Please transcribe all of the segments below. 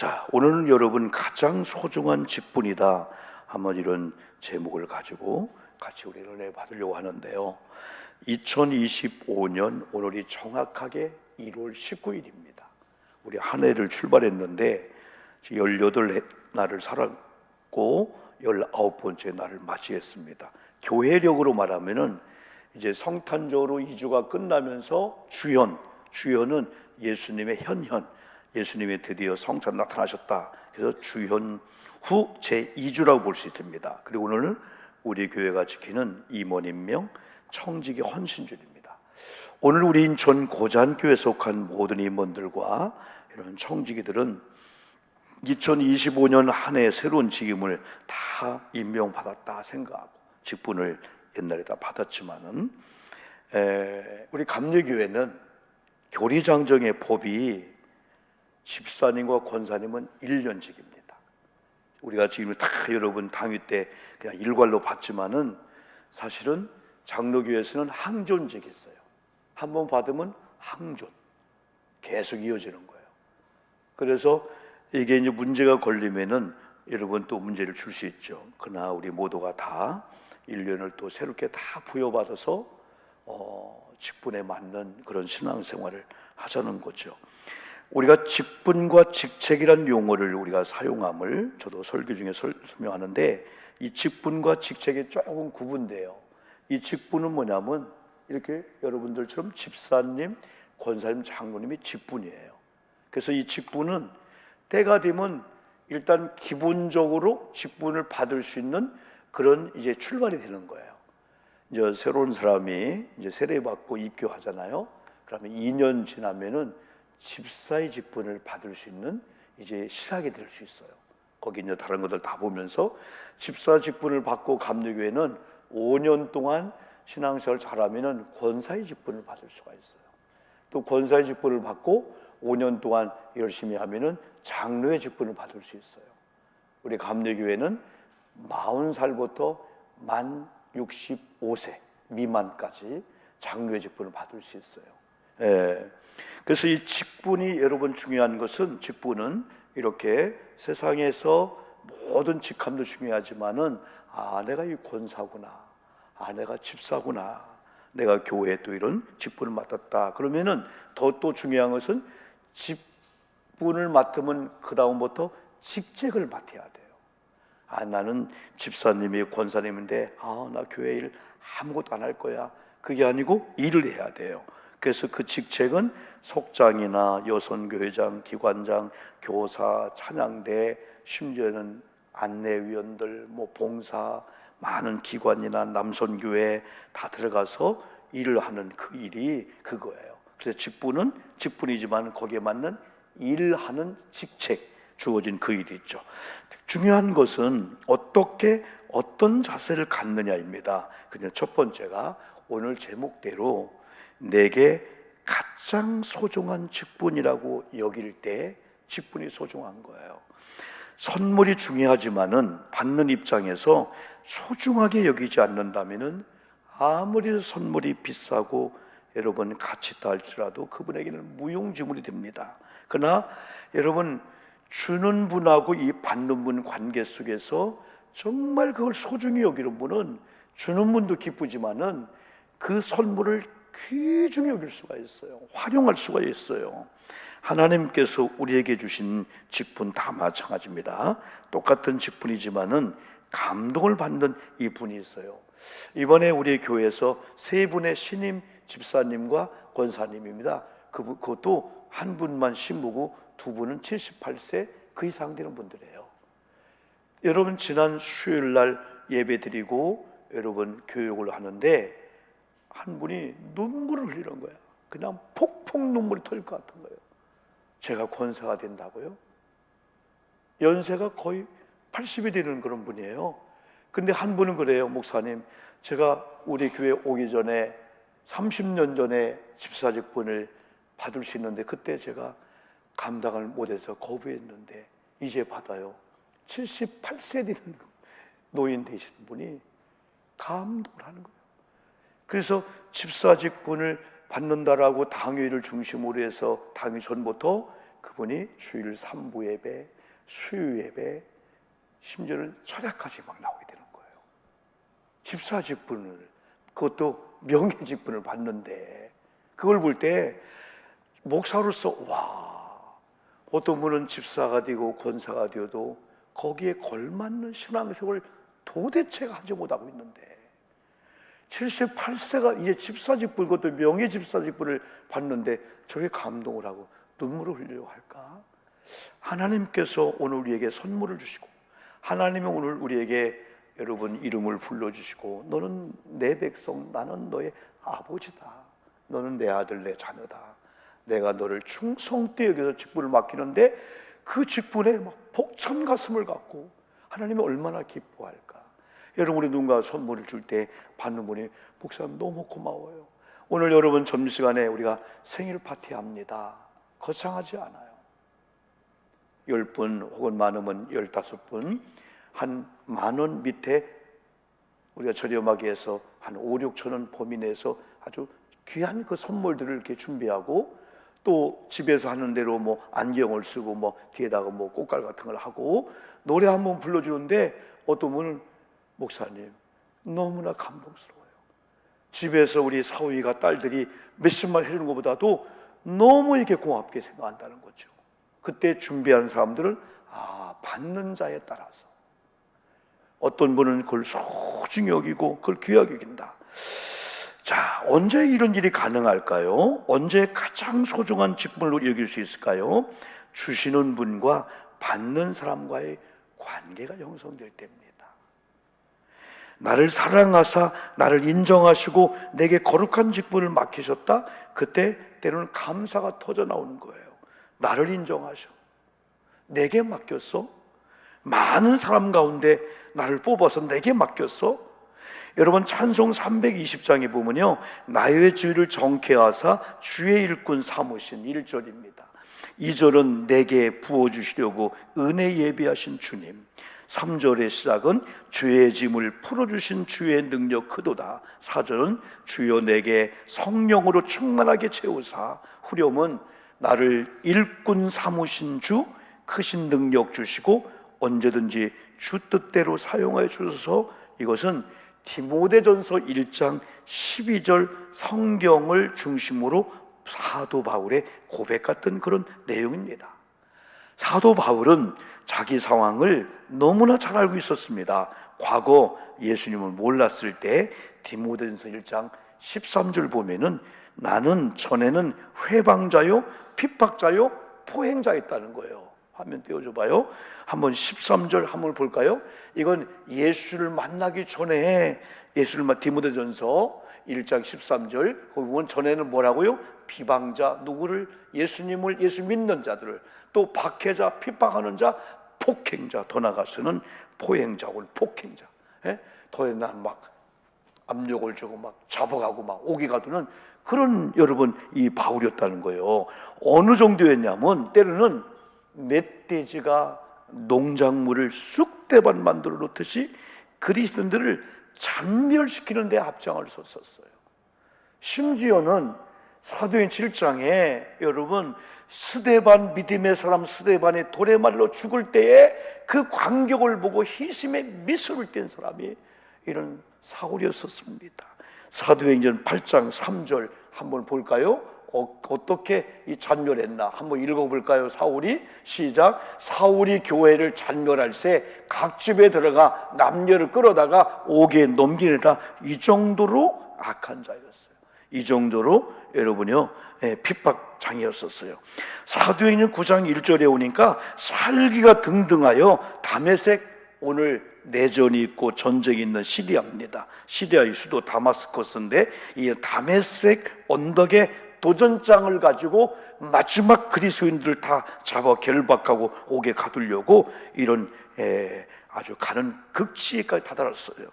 자, 오늘은 여러분 가장 소중한 직분이다 한번 이런 제목을 가지고 같이 우리 은혜 받으려고 하는데요. 2025년 오늘이 정확하게 1월 19일입니다. 우리 한 해를 출발했는데 18날을 살았고 19번째 날을 맞이했습니다. 교회력으로 말하면은 이제 성탄절로 2주가 끝나면서 주현은 예수님의 현현, 예수님이 드디어 성찬 나타나셨다. 그래서 주현 후 제2주라고 볼 수 있습니다. 그리고 오늘은 우리 교회가 지키는 임원임명 청지기 헌신주일입니다. 오늘 우리 인천 고잔교회에 속한 모든 임원들과 이런 청지기들은 2025년 한 해 새로운 직임을 다 임명받았다 생각하고 직분을 옛날에 다 받았지만은 우리 감리교회는 교리장정의 법이 집사님과 권사님은 1년직입니다. 우리가 지금 다 여러분 당위 때 그냥 일괄로 받지만은 사실은 장로교회에서는 항존직이 있어요. 한번 받으면 항존 계속 이어지는 거예요. 그래서 이게 이제 문제가 걸리면은 여러분 또 문제를 줄 수 있죠. 그러나 우리 모두가 다 1년을 또 새롭게 다 부여받아서 직분에 맞는 그런 신앙생활을 하자는 거죠. 우리가 직분과 직책이란 용어를 우리가 사용함을 저도 설교 중에 설명하는데, 이 직분과 직책이 조금 구분돼요. 이 직분은 뭐냐면 이렇게 여러분들처럼 집사님, 권사님, 장로님이 직분이에요. 그래서 이 직분은 때가 되면 일단 기본적으로 직분을 받을 수 있는 그런 이제 출발이 되는 거예요. 이제 새로운 사람이 이제 세례받고 입교하잖아요. 그러면 2년 지나면은 집사의 직분을 받을 수 있는 이제 시작이 될 수 있어요. 거기 이제 다른 것들 다 보면서 집사 직분을 받고 감리교회는 5년 동안 신앙생활 잘하면은 권사의 직분을 받을 수가 있어요. 또 권사의 직분을 받고 5년 동안 열심히 하면은 장로의 직분을 받을 수 있어요. 우리 감리교회는 40살부터 만 65세 미만까지 장로의 직분을 받을 수 있어요. 그래서 이 직분이 여러분 중요한 것은, 직분은 이렇게 세상에서 모든 직함도 중요하지만은 내가 이 권사구나, 내가 집사구나, 내가 교회에 또 이런 직분을 맡았다 그러면은 또 중요한 것은 직분을 맡으면 그 다음부터 직책을 맡아야 돼요. 나는 집사님이 권사님인데 나 교회 일 아무것도 안 할 거야, 그게 아니고 일을 해야 돼요. 그래서 그 직책은 속장이나 여선교회장, 기관장, 교사, 찬양대, 심지어는 안내위원들, 봉사, 많은 기관이나 남선교회 다 들어가서 일을 하는 그 일이 그거예요. 그래서 직분은 직분이지만 거기에 맞는 일을 하는 직책, 주어진 그 일이 있죠. 중요한 것은 어떤 자세를 갖느냐입니다. 그냥 첫 번째가 오늘 제목대로 내게 가장 소중한 직분이라고 여길 때 직분이 소중한 거예요. 선물이 중요하지만은 받는 입장에서 소중하게 여기지 않는다면은 아무리 선물이 비싸고 여러분 가치 있다 할지라도 그분에게는 무용지물이 됩니다. 그러나 여러분 주는 분하고 이 받는 분 관계 속에서 정말 그걸 소중히 여기는 분은 주는 분도 기쁘지만은 그 선물을 귀중히 여길 수가 있어요. 활용할 수가 있어요. 하나님께서 우리에게 주신 직분 다 마찬가지입니다. 똑같은 직분이지만은 감동을 받는 이 분이 있어요. 이번에 우리 교회에서 세 분의 신임 집사님과 권사님입니다. 그것도 한 분만 신부고 두 분은 78세 그 이상 되는 분들이에요. 여러분 지난 수요일 날 예배 드리고 여러분 교육을 하는데 한 분이 눈물을 흘리는 거야. 그냥 폭풍 눈물이 터질 것 같은 거예요. 제가 권사가 된다고요? 연세가 거의 80이 되는 그런 분이에요. 근데 한 분은 그래요. 목사님, 제가 우리 교회 오기 전에 30년 전에 집사 직분을 받을 수 있는데 그때 제가 감당을 못해서 거부했는데 이제 받아요. 78세 되는 노인 되시는 분이 감동을 하는 거예요. 그래서 집사 직분을 받는다라고 당회를 중심으로 해서 당회 전부터 그분이 주일 3부 예배, 수요 예배, 심지어는 철야까지 막 나오게 되는 거예요. 집사 직분을, 그것도 명예 직분을 받는데, 그걸 볼 때 목사로서 어떤 분은 집사가 되고 권사가 되어도 거기에 걸맞는 신앙생활을 도대체 하지 못하고 있는데, 78세가 이제 집사 직분, 그것도 명예 집사 직분을 받는데 저게 감동을 하고 눈물을 흘리려고 할까? 하나님께서 오늘 우리에게 선물을 주시고, 하나님이 오늘 우리에게 여러분 이름을 불러주시고, 너는 내 백성, 나는 너의 아버지다, 너는 내 아들 내 자녀다, 내가 너를 충성되게 여겨서 직분을 맡기는데 그 직분에 막 벅찬 가슴을 갖고 하나님이 얼마나 기뻐할까. 여러분, 우리 누군가 선물을 줄 때 받는 분이, 목사님 너무 고마워요, 오늘 여러분 점심시간에 우리가 생일 파티합니다, 거창하지 않아요. 10분 혹은 많으면 15분, 한 10,000원 밑에 우리가 저렴하게 해서 한 5, 6천 원 범위 내에서 아주 귀한 그 선물들을 이렇게 준비하고, 또 집에서 하는 대로 뭐 안경을 쓰고 뭐 뒤에다가 뭐 꽃갈 같은 걸 하고 노래 한번 불러주는데, 어떤 분은 목사님 너무나 감동스러워요, 집에서 우리 사위가 딸들이 몇십만 해주는 것보다도 너무 이렇게 고맙게 생각한다는 거죠. 그때 준비하는 사람들은 받는 자에 따라서 어떤 분은 그걸 소중히 여기고 그걸 귀하게 여긴다. 자, 언제 이런 일이 가능할까요? 언제 가장 소중한 직분을 여길 수 있을까요? 주시는 분과 받는 사람과의 관계가 형성될 때입니다. 나를 사랑하사 나를 인정하시고 내게 거룩한 직분을 맡기셨다. 그때 때로는 감사가 터져 나오는 거예요. 나를 인정하셔, 내게 맡겼어, 많은 사람 가운데 나를 뽑아서 내게 맡겼어. 여러분, 찬송 320장에 보면요, 나의 주를 정케 하사 주의 일꾼 삼으신 1절입니다. 2절은 내게 부어주시려고 은혜 예비하신 주님, 3절의 시작은 죄의 짐을 풀어주신 주의 능력 크도다. 4절은 주여 내게 성령으로 충만하게 채우사, 후렴은 나를 일꾼 삼으신 주, 크신 능력 주시고 언제든지 주 뜻대로 사용하여 주셔서. 이것은 디모데전서 1장 12절 성경을 중심으로 사도 바울의 고백 같은 그런 내용입니다. 사도 바울은 자기 상황을 너무나 잘 알고 있었습니다. 과거 예수님을 몰랐을 때 디모데전서 1장 13절 보면은 나는 전에는 회방자요 핍박자요 포행자였다는 거예요. 화면 띄워줘 봐요. 한번 13절 한번 볼까요? 이건 예수를 만나기 전에, 디모데전서 1장 13절 거기 보면 전에는 뭐라고요? 비방자, 누구를? 예수 믿는 자들을, 또 박해자, 핍박하는 자, 폭행자, 더 나아가서는 포행자, 혹은 폭행자, 더 난 막 압력을 주고 막 잡아가고 막 오게 가두는 그런 여러분 이 바울이었다는 거예요. 어느 정도였냐면 때로는 멧돼지가 농작물을 쑥대밭 만들어 놓듯이 그리스도인들을 잔멸시키는 데 앞장을 섰었어요. 심지어는 사도행 7장에 여러분 스데반, 믿음의 사람 스데반의 돌에 말로 죽을 때에 그 광경을 보고 희심의 미소를 띈 사람이 이런 사울이었었습니다. 사도행전 8장 3절 한번 볼까요? 어떻게 이 잔멸했나 한번 읽어볼까요? 사울이 시작. 사울이 교회를 잔멸할 새 각 집에 들어가 남녀를 끌어다가 옥에 넘기느라 이 정도로 악한 자였어요. 이 정도로 여러분요 핍박장이었었어요. 사도행전 9장 1절에 오니까 살기가 등등하여 다메섹, 오늘 내전이 있고 전쟁이 있는 시리아입니다. 시리아의 수도 다마스커스인데 이 다메섹 언덕에 도전장을 가지고 마지막 그리스도인들을 다 잡아 결박하고 옥에 가두려고 이런 아주 가는 극치까지 다다랐어요.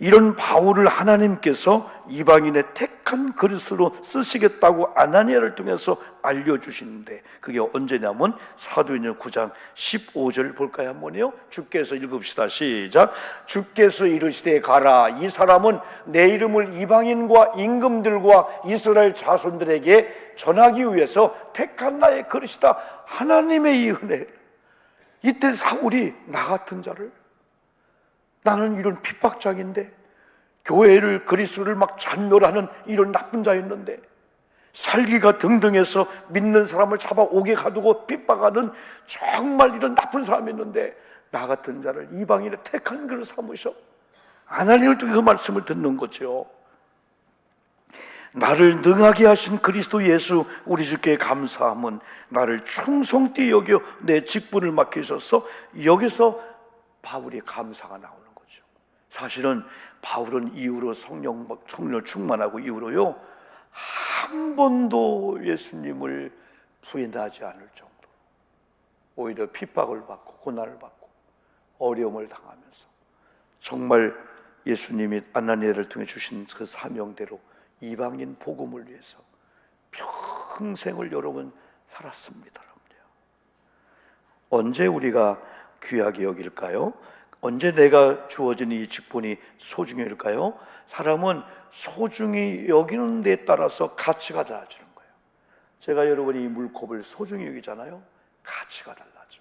이런 바울을 하나님께서 이방인의 택한 그릇으로 쓰시겠다고 아나니아를 통해서 알려주시는데, 그게 언제냐면 사도행전 9장 15절 볼까요? 한번요. 주께서 읽읍시다. 시작. 주께서 이르시되 가라. 이 사람은 내 이름을 이방인과 임금들과 이스라엘 자손들에게 전하기 위해서 택한 나의 그릇이다. 하나님의 이 은혜. 이때 사울이 나 같은 자를, 나는 이런 핍박자인데, 교회를, 그리스도를 막 잔멸하는 이런 나쁜 자였는데, 살기가 등등해서 믿는 사람을 잡아 옥에 가두고 핍박하는 정말 이런 나쁜 사람이었는데, 나 같은 자를 이방인의 택한 그릇 삼으셔. 하나님을 통해 그 말씀을 듣는 거죠. 나를 능하게 하신 그리스도 예수 우리 주께 감사함은 나를 충성되이 여겨 내 직분을 맡기셔서, 여기서 바울의 감사가 나오는 거죠. 사실은 바울은 이후로 성령 충만하고 이후로요, 한 번도 예수님을 부인하지 않을 정도로 오히려 핍박을 받고 고난을 받고 어려움을 당하면서 정말 예수님이 아나니아를 통해 주신 그 사명대로 이방인 복음을 위해서 평생을 여러분 살았습니다. 언제 우리가 귀하게 여길까요? 언제 내가 주어진 이 직분이 소중히 여길까요? 사람은 소중히 여기는 데 따라서 가치가 달라지는 거예요. 제가 여러분이 이 물컵을 소중히 여기잖아요. 가치가 달라져.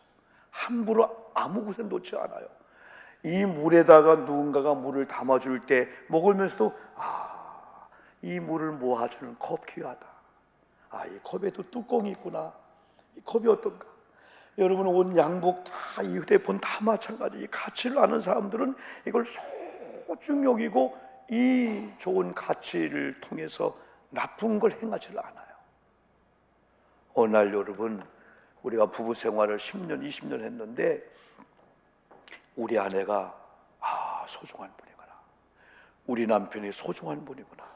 함부로 아무 곳에 놓지 않아요. 이 물에다가 누군가가 물을 담아줄 때 먹으면서도 이 물을 모아주는 컵 귀하다. 이 컵에도 뚜껑이 있구나. 이 컵이 어떤가? 여러분 옷, 양복 다, 이 휴대폰 다 마찬가지. 이 가치를 아는 사람들은 이걸 소중히 여기고 이 좋은 가치를 통해서 나쁜 걸 행하지 않아요. 어느 날 여러분, 우리가 부부 생활을 10년, 20년 했는데 우리 아내가 소중한 분이구나. 우리 남편이 소중한 분이구나.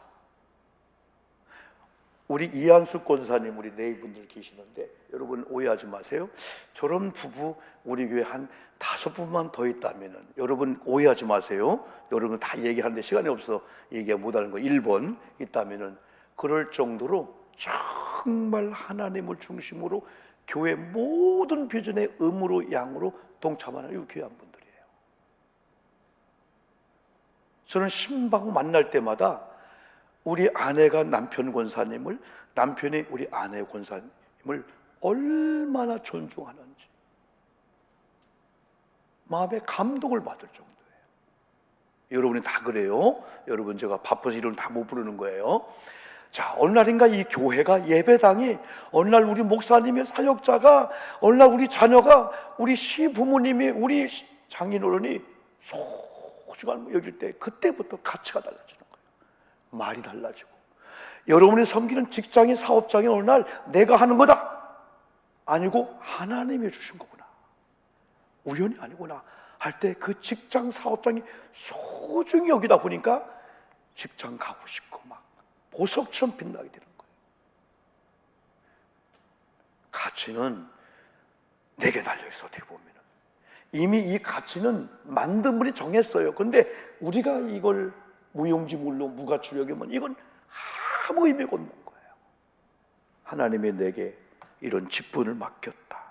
우리 이한숙 권사님, 우리 네이분들 계시는데 여러분 오해하지 마세요. 저런 부부 우리 교회 한 5분만 더 있다면은, 여러분 오해하지 마세요. 여러분 다 얘기하는데 시간이 없어서 얘기 못하는 거 1번 있다면은, 그럴 정도로 정말 하나님을 중심으로 교회 모든 비전의 음으로 양으로 동참하는 이 귀한 분들이에요. 저는 신방 만날 때마다 우리 아내가 남편 권사님을, 남편이 우리 아내 권사님을 얼마나 존중하는지 마음에 감동을 받을 정도예요. 여러분이 다 그래요. 여러분 제가 바빠서 이런 다 못 부르는 거예요. 자, 어느 날인가 이 교회가 예배당이, 어느 날 우리 목사님의 사역자가, 어느 날 우리 자녀가, 우리 시부모님이, 우리 장인어른이 소중한 여길 때, 그때부터 가치가 달라지는 거예요. 말이 달라지고, 여러분이 섬기는 직장인, 사업장이 어느 날 내가 하는 거다 아니고 하나님이 주신 거구나, 우연이 아니구나 할 때 그 직장, 사업장이 소중히 여기다 보니까 직장 가고 싶고 막 보석처럼 빛나게 되는 거예요. 가치는 내게 달려있어. 어떻게 보면 이미 이 가치는 만든 분이 정했어요. 근데 우리가 이걸 무용지물로 무가치로 여기면 이건 아무 의미가 없는 거예요. 하나님이 내게 이런 직분을 맡겼다.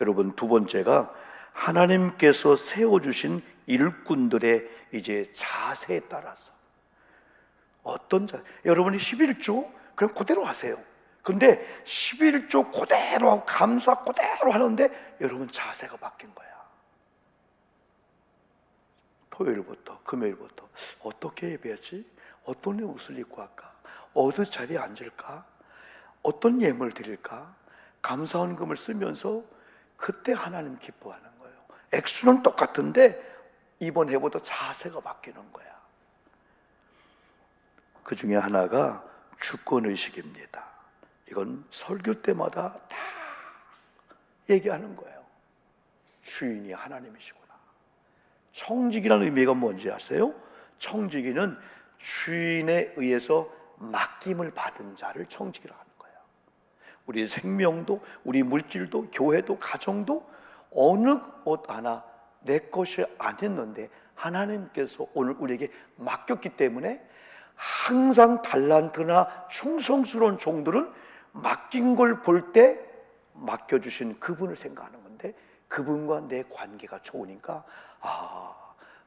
여러분, 두 번째가 하나님께서 세워주신 일꾼들의 이제 자세에 따라서, 어떤 자세, 여러분이 11조 그냥 그대로 하세요. 근데 11조 그대로 하고 감사 그대로 하는데 여러분 자세가 바뀐 거야. 토요일부터 금요일부터 어떻게 예배하지? 어떤 옷을 입고 할까? 어느 자리에 앉을까? 어떤 예물을 드릴까? 감사헌금을 쓰면서 그때 하나님 기뻐하는 거예요. 액수는 똑같은데 이번 해보다 자세가 바뀌는 거야. 그 중에 하나가 주권의식입니다. 이건 설교 때마다 다 얘기하는 거예요. 주인이 하나님이시구나. 청지기라는 의미가 뭔지 아세요? 청지기는 주인에 의해서 맡김을 받은 자를 청지기라 하는 거예요. 우리 생명도, 우리 물질도, 교회도, 가정도 어느 것 하나 내 것이 아니었는데 하나님께서 오늘 우리에게 맡겼기 때문에 항상 달란트나 충성스러운 종들은 맡긴 걸 볼 때 맡겨주신 그분을 생각하는 건데, 그분과 내 관계가 좋으니까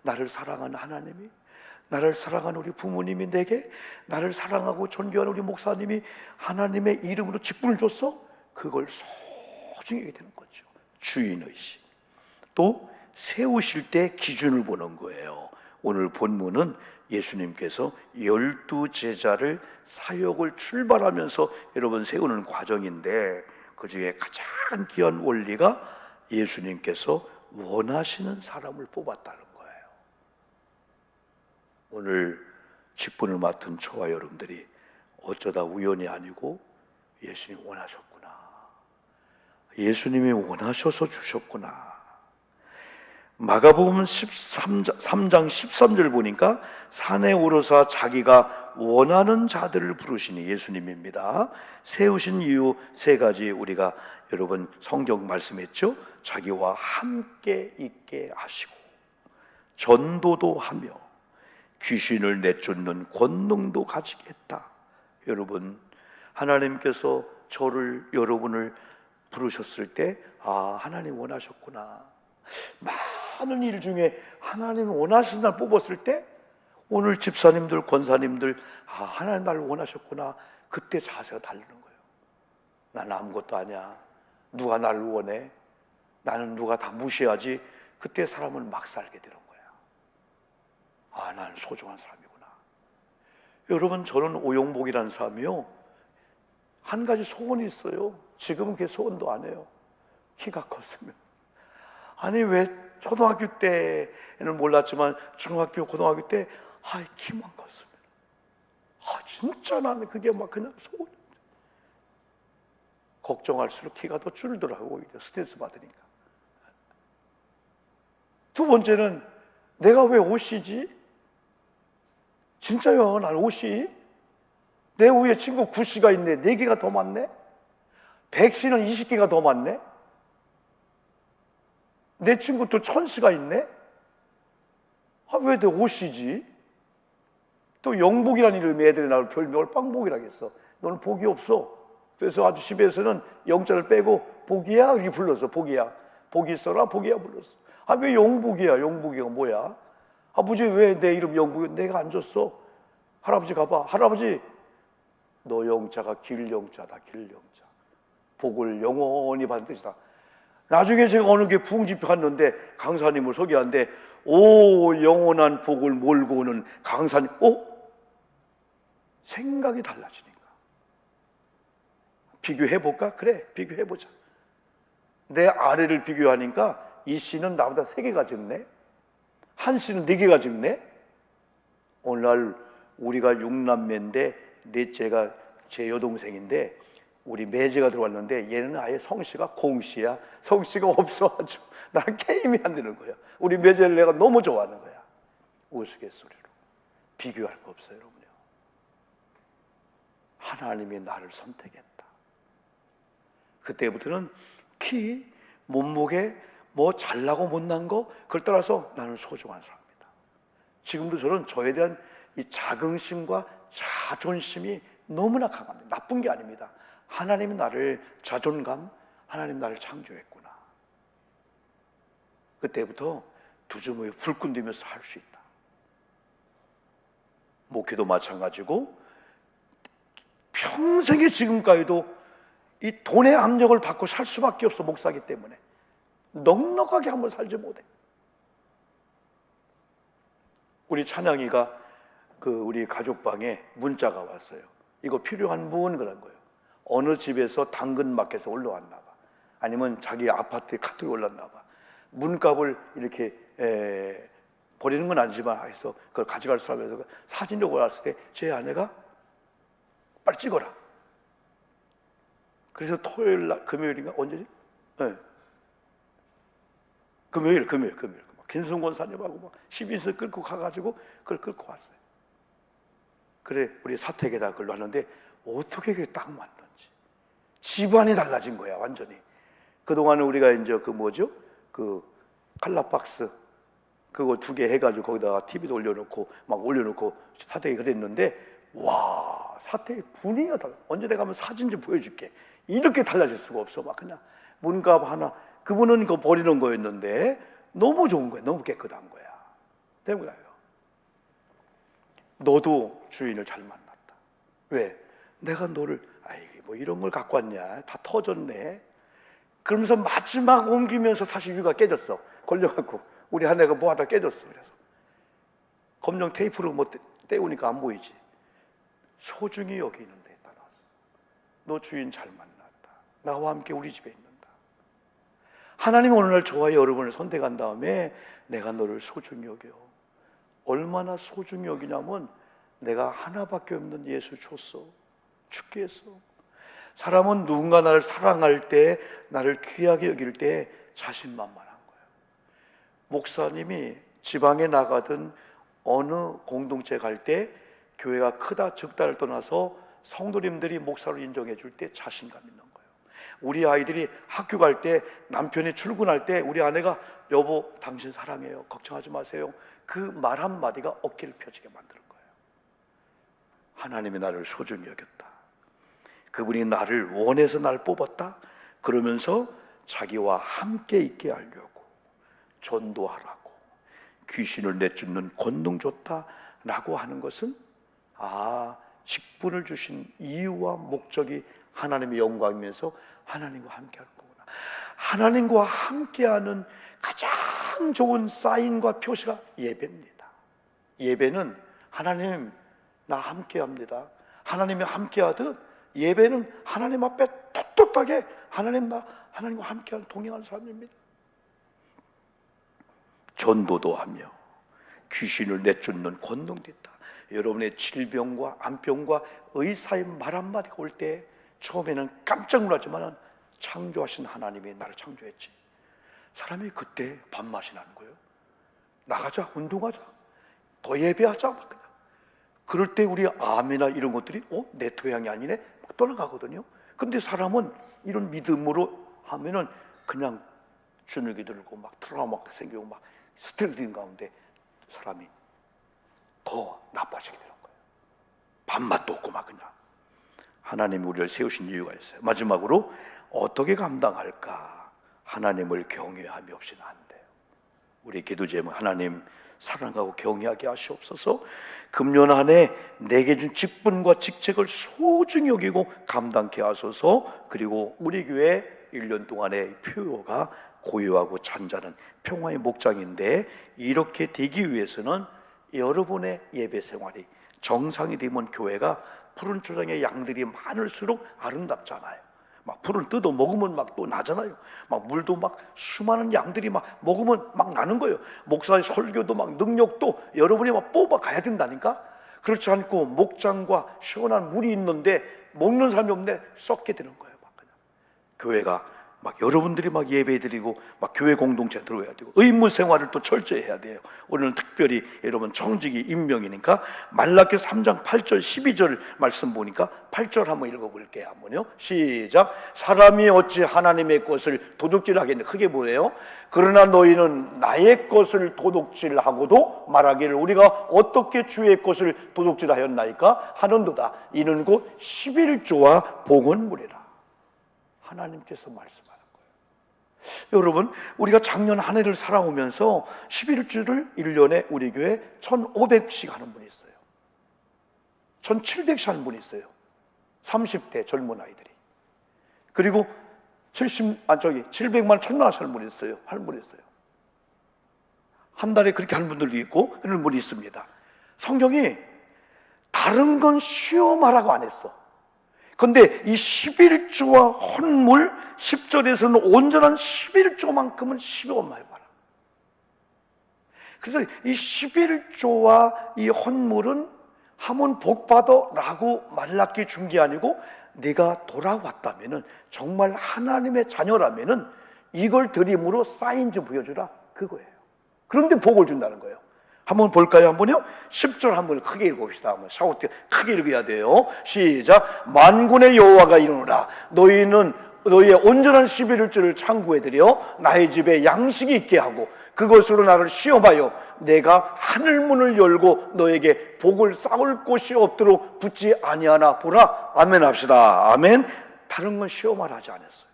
나를 사랑하는 하나님이, 나를 사랑하는 우리 부모님이 내게 나를 사랑하고 존경하는 우리 목사님이 하나님의 이름으로 직분을 줬어? 그걸 소중히 하게 되는 거죠. 주인의식. 또 세우실 때 기준을 보는 거예요. 오늘 본문은 예수님께서 12제자를 사역을 출발하면서 여러분 세우는 과정인데, 그 중에 가장 귀한 원리가 예수님께서 원하시는 사람을 뽑았다는 거예요. 오늘 직분을 맡은 저와 여러분들이 어쩌다 우연이 아니고 예수님이 원하셨구나, 예수님이 원하셔서 주셨구나. 마가복음 3장 13절 보니까 산에 오르사 자기가 원하는 자들을 부르시니 예수님입니다. 세우신 이유 세 가지 우리가 여러분 성경 말씀했죠. 자기와 함께 있게 하시고, 전도도 하며, 귀신을 내쫓는 권능도 가지게 했다. 여러분, 하나님께서 저를, 여러분을 부르셨을 때 하나님 원하셨구나. 많은 일 중에 하나님이 원하시는 날 뽑았을 때, 오늘 집사님들, 권사님들, 하나님 나를 원하셨구나. 그때 자세가 다르는 거예요. 나는 아무것도 아니야. 누가 나를 원해? 나는 누가 다 무시하지? 그때 사람은 막 살게 되는 거야. 나는 소중한 사람이구나. 여러분, 저는 오용복이라는 사람이요, 한 가지 소원이 있어요. 지금은 그게 소원도 안 해요. 키가 컸으면. 아니, 왜 초등학교 때는 몰랐지만 중학교, 고등학교 때 키만 컸으면. 진짜 나는 그게 막 그냥 소원이야. 걱정할수록 키가 더 줄더라고, 오히려 스트레스 받으니까. 두 번째는 내가 왜 옷이지? 진짜요, 난 옷이. 내 위에 친구 9씨가 있네. 4개가 더 많네. 100씨는 20개가 더 많네. 내 친구 또 1000씨가 있네. 왜 내 옷이지? 또 영복이라는 이름의 애들이 나를 별명을 빵복이라고 했어. 너는 복이 없어. 그래서 아주 집에서는 영자를 빼고 복이야 이렇게 불렀어. 복이야. 복이 있어라. 복이야 불렀어. 왜 영복이야? 영복이가 뭐야? 아버지, 왜 내 이름 영복이야? 내가 안 줬어. 할아버지 가봐. 할아버지, 너 영자가 길영자다. 길영자. 복을 영원히 받는 뜻이다. 나중에 제가 어느 게 부흥집회 갔는데 강사님을 소개하는데, 오 영원한 복을 몰고 오는 강사님. 생각이 달라지니까. 비교해볼까? 그래, 비교해보자. 내 아래를 비교하니까 이 씨는 나보다 3개가 적네, 한 씨는 4개가 적네. 오늘날 우리가 6남매인데 넷째가 제 여동생인데, 우리 매제가 들어왔는데 얘는 아예 성씨가 공씨야. 성씨가 없어가지고 나랑 게임이 안 되는 거야. 우리 매제를 내가 너무 좋아하는 거야. 우스갯소리로. 비교할 거 없어요, 여러분요. 하나님이 나를 선택했다. 그때부터는 키, 몸무게, 뭐 잘나고 못난 거, 그걸 따라서 나는 소중한 사람이다. 지금도 저는 저에 대한 이 자긍심과 자존심이 너무나 강합니다. 나쁜 게 아닙니다. 하나님이 나를 자존감, 하나님 나를 창조했구나. 그때부터 두주머니 불끈 들면서 할 수 있다. 목회도 마찬가지고, 평생에 지금까지도 이 돈의 압력을 받고 살 수밖에 없어. 목사기 때문에 넉넉하게 한번 살지 못해. 우리 찬양이가 우리 가족방에 문자가 왔어요. 이거 필요한 분? 그런 거예요. 어느 집에서 당근마켓에서 올라왔나 봐. 아니면 자기 아파트에 카톡이 올랐나 봐. 문값을 이렇게 버리는 건 아니지만 해서 그걸 가져갈 사람에서 사진을 올랐을 때 제 아내가 빨리 찍어라. 그래서 토요일 날, 금요일인가? 언제지? 네. 금요일. 김순 권사님하고 막 12서 끌고 가가지고 그걸 끌고 왔어요. 그래, 우리 사택에다 그걸 놨는데 어떻게 그게 딱 맞는지. 집안이 달라진 거야, 완전히. 그동안은 우리가 이제 칼라박스, 그거 2개 해가지고 거기다가 TV도 올려놓고 막 올려놓고 사택에 그랬는데, 와, 사택의 분위기가 달라. 언제 내가 한번 사진 좀 보여줄게. 이렇게 달라질 수가 없어. 막 그냥 문갑 하나, 그분은 그거 버리는 거였는데 너무 좋은 거야. 너무 깨끗한 거야. 때문에요. 너도 주인을 잘 만났다. 왜? 내가 너를, 아이 뭐 이런 걸 갖고 왔냐, 다 터졌네. 그러면서 마지막 옮기면서 42가 깨졌어. 걸려갖고 우리 아내가 뭐 하다 깨졌어. 그래서 검정 테이프로 뭐 떼우니까 안 보이지. 소중히 여기는 데 따라서 너 주인 잘 만났다. 나와 함께 우리 집에 있는다. 하나님 어느 날 저와 여러분을 선택한 다음에 내가 너를 소중히 여겨. 얼마나 소중히 여기냐면 내가 하나밖에 없는 예수 줬어. 죽게 했어. 사람은 누군가 나를 사랑할 때, 나를 귀하게 여길 때 자신만만한 거예요. 목사님이 지방에 나가든 어느 공동체 갈 때 교회가 크다 적다를 떠나서 성도님들이 목사로 인정해 줄 때 자신감 있는 거예요. 우리 아이들이 학교 갈 때, 남편이 출근할 때 우리 아내가 여보 당신 사랑해요, 걱정하지 마세요, 그 말 한마디가 어깨를 펴지게 만드는 거예요. 하나님이 나를 소중히 여겼다. 그분이 나를 원해서 날 뽑았다. 그러면서 자기와 함께 있게 하려고 전도하라고 귀신을 내쫓는 권능 줬다라고 하는 것은, 직분을 주신 이유와 목적이 하나님의 영광이면서 하나님과 함께 하는 거구나. 하나님과 함께하는 가장 좋은 사인과 표시가 예배입니다. 예배는 하나님 나 함께합니다. 하나님이 함께하듯 예배는 하나님 앞에 떳떳하게 하나님과 함께하는 동행하는 사람입니다. 전도도 하며 귀신을 내쫓는 권능도 있다. 여러분의 질병과 암병과 의사의 말 한마디가 올 때 처음에는 깜짝 놀랐지만 창조하신 하나님이 나를 창조했지. 사람이 그때 밥맛이 나는 거예요. 나가자, 운동하자, 더 예배하자, 막 그냥. 그럴 때 우리 암이나 이런 것들이 내 토양이 아니네 막 떠나가거든요. 근데 사람은 이런 믿음으로 하면은 그냥 주눅이 들고 막 트라우마가 생기고 막 스트레스인 가운데 사람이 더 나빠지게 되는 거예요. 밥맛도 없고 막 그냥. 하나님이 우리를 세우신 이유가 있어요. 마지막으로 어떻게 감당할까? 하나님을 경외함이 없이는 안 돼요. 우리 기도 제목, 하나님 사랑하고 경외하게 하시옵소서. 금년 한 해 내게 준 직분과 직책을 소중히 여기고 감당케 하소서. 그리고 우리 교회 1년 동안의 표어가 고요하고 잔잔한 평화의 목장인데, 이렇게 되기 위해서는 여러분의 예배 생활이 정상이 되면 교회가 푸른 초장에 양들이 많을수록 아름답잖아요. 막 풀을 뜯어 먹으면 막 또 나잖아요. 막 물도 막 수많은 양들이 막 먹으면 막 나는 거예요. 목사의 설교도 막 능력도 여러분이 막 뽑아 가야 된다니까. 그렇지 않고 목장과 시원한 물이 있는데 먹는 사람이 없는데 썩게 되는 거예요. 막 그냥. 교회가 막 여러분들이 막 예배드리고 막 교회 공동체 들어야 되고 의무 생활을 또 철저히 해야 돼요. 오늘은 특별히 여러분 청직이 임명이니까 말라기 3장 8절 12절 말씀 보니까 8절 한번 읽어볼게요. 한번요. 시작. 사람이 어찌 하나님의 것을 도둑질하겠냐. 크게 뭐예요? 그러나 너희는 나의 것을 도둑질하고도 말하기를 우리가 어떻게 주의 것을 도둑질하였나이까 하는도다. 이는 곧 11조와 복원물이라. 하나님께서 말씀하는 거예요. 여러분, 우리가 작년 한 해를 살아오면서 11주를 1년에 우리 교회 1,500씩 하는 분이 있어요. 1,700씩 하는 분이 있어요. 30대 젊은 아이들이. 그리고 700만 1,000만 하는 분이 있어요. 하는 분이 있어요. 한 달에 그렇게 하는 분들도 있고 이런 분이 있습니다. 성경이 다른 건 시험하라고 안 했어. 근데 이 11조와 헌물 10절에서는 온전한 11조만큼은 시험만 해봐라. 그래서 이 11조와 이 헌물은 하면 복받아 라고 말랐기 준 게 아니고 네가 돌아왔다면은 정말 하나님의 자녀라면은 이걸 드림으로 사인 좀 보여주라 그거예요. 그런데 복을 준다는 거예요. 한번 볼까요? 한번요. 10절 한번 크게 읽어봅시다. 한번 샤워 때 크게 읽어야 돼요. 시작. 만군의 여호와가 이르노라. 너희는 너희의 온전한 11일절을 창구해드려 나의 집에 양식이 있게 하고 그것으로 나를 시험하여 내가 하늘문을 열고 너에게 복을 쌓을 곳이 없도록 붙지 아니하나 보라. 아멘 합시다. 아멘. 다른 건 시험하라 하지 않았어요.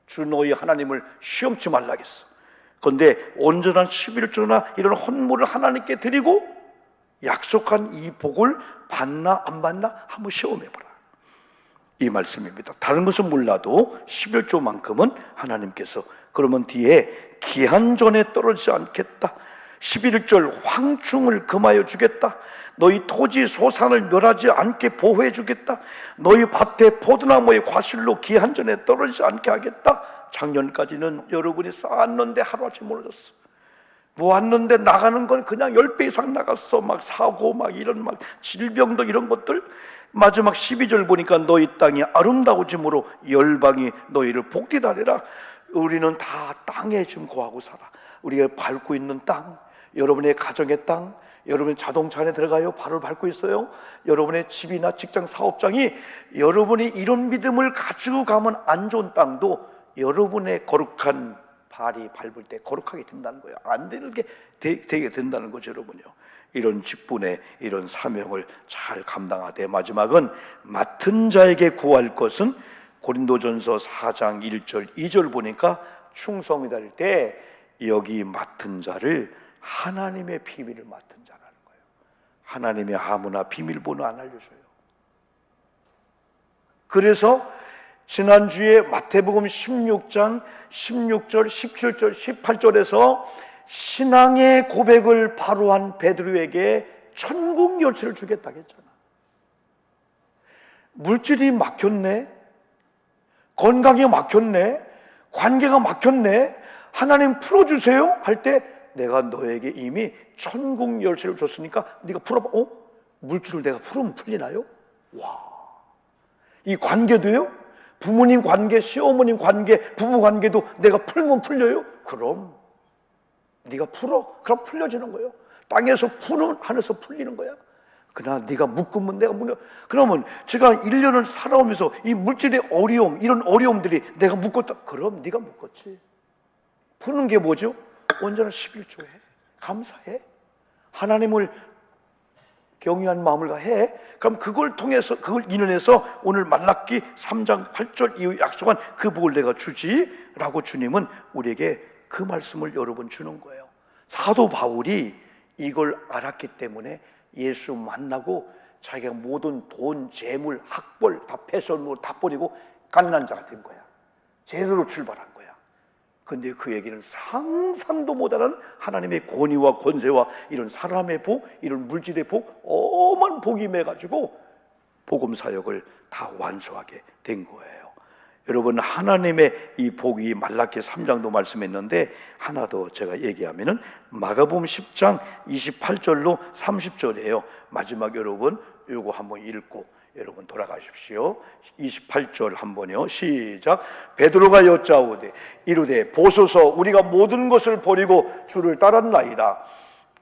주 너희 하나님을 시험치 말라겠어. 그런데 온전한 11조나 이런 헌물을 하나님께 드리고 약속한 이 복을 받나 안 받나 한번 시험해보라, 이 말씀입니다. 다른 것은 몰라도 11조만큼은 하나님께서 그러면 뒤에 기한전에 떨어지지 않겠다, 11절 황충을 금하여 주겠다, 너희 토지 소산을 멸하지 않게 보호해 주겠다, 너희 밭에 포도나무의 과실로 기한전에 떨어지지 않게 하겠다. 작년까지는 여러분이 쌓았는데 하루아침에 무너졌어. 모았는데 나가는 건 그냥 10배 이상 나갔어. 막 사고 막 이런 막 질병도 이런 것들. 마지막 12절 보니까 너희 땅이 아름다워짐으로 열방이 너희를 복되다리라. 우리는 다 땅에 지금 거하고 살아. 우리가 밟고 있는 땅, 여러분의 가정의 땅, 여러분의 자동차 안에 들어가요. 발을 밟고 있어요. 여러분의 집이나 직장 사업장이 여러분이 이런 믿음을 가지고 가면 안 좋은 땅도 여러분의 거룩한 발이 밟을 때 거룩하게 된다는 거예요. 안 되게 된다는 거죠, 여러분요. 이런 직분에 이런 사명을 잘 감당하되 마지막은 맡은 자에게 구할 것은 고린도전서 4장 1절 2절 보니까 충성이다 할 때 여기 맡은 자를 하나님의 비밀을 맡은 자라는 거예요. 하나님의 아무나 비밀번호 안 알려줘요. 그래서 지난주에 마태복음 16장 16절, 17절, 18절에서 신앙의 고백을 바로 한 베드로에게 천국 열쇠를 주겠다고 했잖아. 물질이 막혔네, 건강이 막혔네, 관계가 막혔네, 하나님 풀어주세요 할 때 내가 너에게 이미 천국 열쇠를 줬으니까 네가 풀어봐. 물질을 내가 풀으면 풀리나요? 와, 이 관계도요? 부모님 관계, 시어머님 관계, 부부 관계도 내가 풀면 풀려요? 그럼 네가 풀어. 그럼 풀려지는 거예요. 땅에서 푸는 하늘에서 풀리는 거야. 그러나 네가 묶으면 내가 묶어. 그러면 제가 1년을 살아오면서 이 물질의 어려움, 이런 어려움들이 내가 묶었다. 그럼 네가 묶었지. 푸는 게 뭐죠? 온전한 11조 해. 감사해. 하나님을 경외한 마음을 해. 그럼 그걸 통해서, 그걸 인연해서 오늘 말라기 3장 8절 이후 약속한 그 복을 내가 주지 라고 주님은 우리에게 그 말씀을 여러 번 주는 거예요. 사도 바울이 이걸 알았기 때문에 예수 만나고 자기가 모든 돈, 재물, 학벌 다 패션으로 다 버리고 가난한 자가 된 거야. 제대로 출발한 거야. 근데 그 얘기는 상상도 못하는 하나님의 권위와 권세와 이런 사람의 복, 이런 물질의 복, 어마어마한 복이 임해가지고 복음 사역을 다 완수하게 된 거예요. 여러분, 하나님의 이 복이 말라기 3장도 말씀했는데 하나 더 제가 얘기하면은 마가복음 10장 28절로 30절이에요. 마지막 여러분 요거 한번 읽고 여러분 돌아가십시오. 28절 한번요. 시작. 베드로가 여짜오되 이르되 보소서 우리가 모든 것을 버리고 주를 따랐나이다.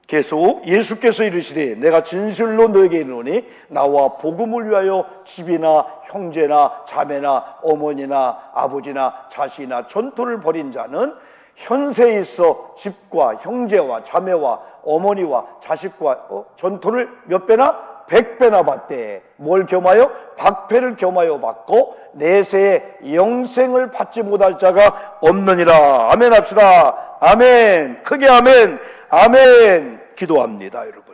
계속 예수께서 이르시되 내가 진실로 너에게 이르노니 나와 복음을 위하여 집이나 형제나 자매나 어머니나 아버지나 자식이나 전토를 벌인 자는 현세에 있어 집과 형제와 자매와 어머니와 자식과 전토를 몇 배나? 100배나 받되 뭘 겸하여? 박패를 겸하여 받고 내세에 영생을 받지 못할 자가 없느니라. 아멘 합시다. 아멘. 크게 아멘. 아멘. 기도합니다, 여러분.